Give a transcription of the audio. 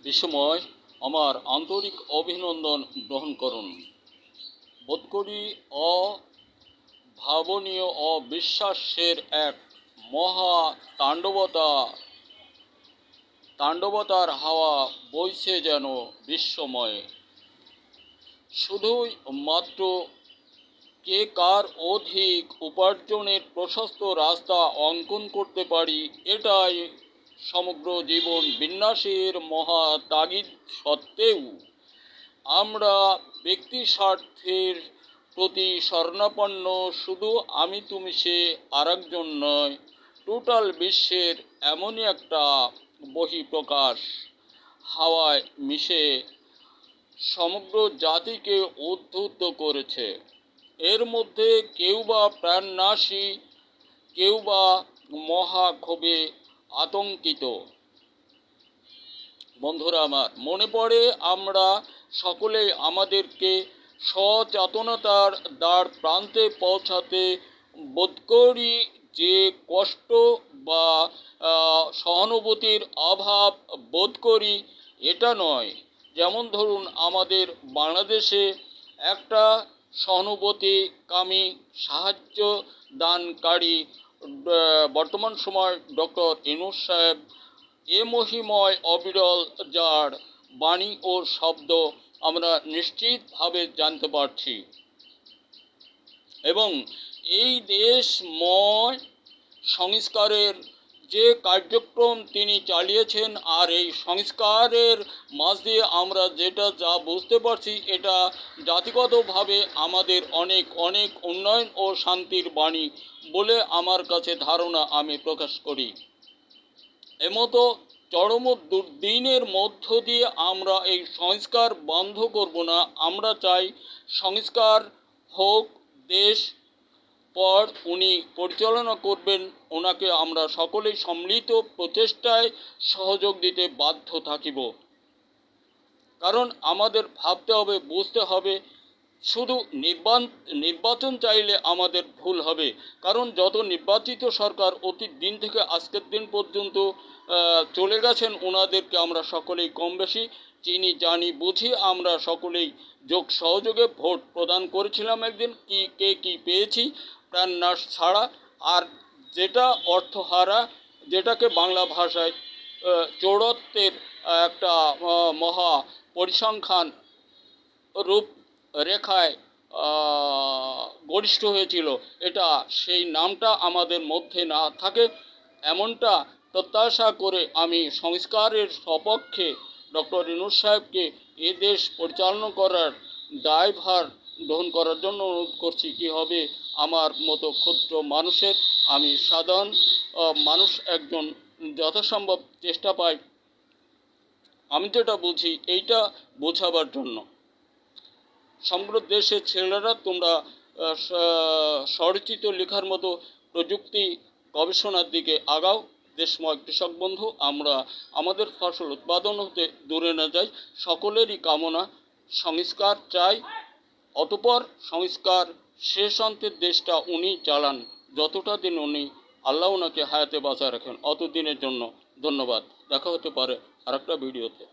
বিসময় আমার আন্তরিক অভিনন্দন গ্রহণ করুন। বোধ করি অভাবনীয় অবিশ্বাসের এক মহা তাণ্ডবতার হাওয়া বইছে যেন বিশ্বময়ে। শুধুই মাত্র কে কার অধিক উপার্জনের প্রশস্ত রাস্তা অঙ্কন করতে পারি, এটাই সমগ্র জীবন বিন্যাসের মহা তাগিদ সত্ত্বেও আমরা ব্যক্তি স্বার্থের প্রতি শরণাপন্ন। শুধু আমি তুমি সে আরেকজন নয়, টোটাল বিশ্বের এমনই একটা বহিঃপ্রকাশ হাওয়ায় মিশে সমগ্র জাতিকে উদ্ধৃত করেছে। এর মধ্যে কেউ বা প্রাণনাশী, কেউ বা মহাক্ষোভে আতঙ্কিত। বন্ধুরা আমার, মনে পড়ে আমরা সকলেই আমাদেরকে সচেতনতার দ্বার প্রান্তে পৌঁছাতে বোধ করি যে কষ্ট বা সহানুভূতির অভাব বোধ করি, এটা নয়। যেমন ধরুন, আমাদের বাংলাদেশে একটা সহানুভূতিকামী, সাহায্য দানকারী বর্তমান সময় ডক্টর ইউনূস সাহেব, এ মহিময় অবিরল, যার বাণী ও শব্দ আমরা নিশ্চিতভাবে জানতে পারছি। এবং এই দেশময় সংস্কারের যে কার্যক্রম তিনি চালিয়েছেন, আর এই সংস্কারের মাঝ দিয়ে আমরা যেটা যা বুঝতে পারছি, এটা জাতিগতভাবে আমাদের অনেক অনেক উন্নয়ন ও শান্তির বাণী বলে আমার কাছে ধারণা, আমি প্রকাশ করি। এমতো চরম দুর্দিনের মধ্য দিয়ে আমরা এই সংস্কার বন্ধ করব না। আমরা চাই সংস্কার হোক, দেশ পর উনি পরিচালনা করবেন, ওনাকে আমরা সকলেই সম্মিলিত প্রচেষ্টায় সহযোগ দিতে বাধ্য থাকিব। কারণ আমাদের ভাবতে হবে, বুঝতে হবে, শুধু নির্বাচন চাইলে আমাদের ভুল হবে। কারণ যত নির্বাচিত সরকার অতীত দিন থেকে আজকের দিন পর্যন্ত চলে গেছেন, ওনাদেরকে আমরা সকলেই কম বেশি চিনি, জানি, বুঝি। আমরা সকলেই যোগ সহযোগে ভোট প্রদান করেছিলাম একদিন, কে কী পেয়েছি প্রাণনাশ ছাড়া। আর যেটা অর্থহারা, যেটাকে বাংলা ভাষায় চৌরত্বের একটা মহা পরিসংখ্যান রূপ রেখায় গরিষ্ঠ হয়েছিল, এটা সেই নামটা আমাদের মধ্যে না থাকে, এমনটা প্রত্যাশা করে আমি সংস্কারের সপক্ষে ডক্টর ইউনূস সাহেবকে এ দেশ পরিচালনা করার দায়ভার গ্রহণ করার জন্য অনুরোধ করছি। কী হবে আমার মতো ক্ষুদ্র মানুষের, আমি সাধারণ মানুষ একজন, যথাসম্ভব চেষ্টা পাই আমি যেটা বুঝি এইটা বোঝাবার জন্য। সমগ্র দেশের ছেলেরা, তোমরা স্বরচিত লেখার মতো প্রযুক্তি গবেষণার দিকে আগাও। দেশময় কৃষক বন্ধু, আমরা আমাদের ফসল উৎপাদন হতে দূরে না যাই। সকলেরই কামনা সংস্কার চাই। অতঃপর সংস্কার শেষ অন্তের দেশটা উনি চালান, যতটা দিন উনি আল্লাহ ওনাকে হায়াতে বাঁচা রাখেন, অতদিনের জন্য ধন্যবাদ। দেখা হতে পারে আরেকটা ভিডিওতে।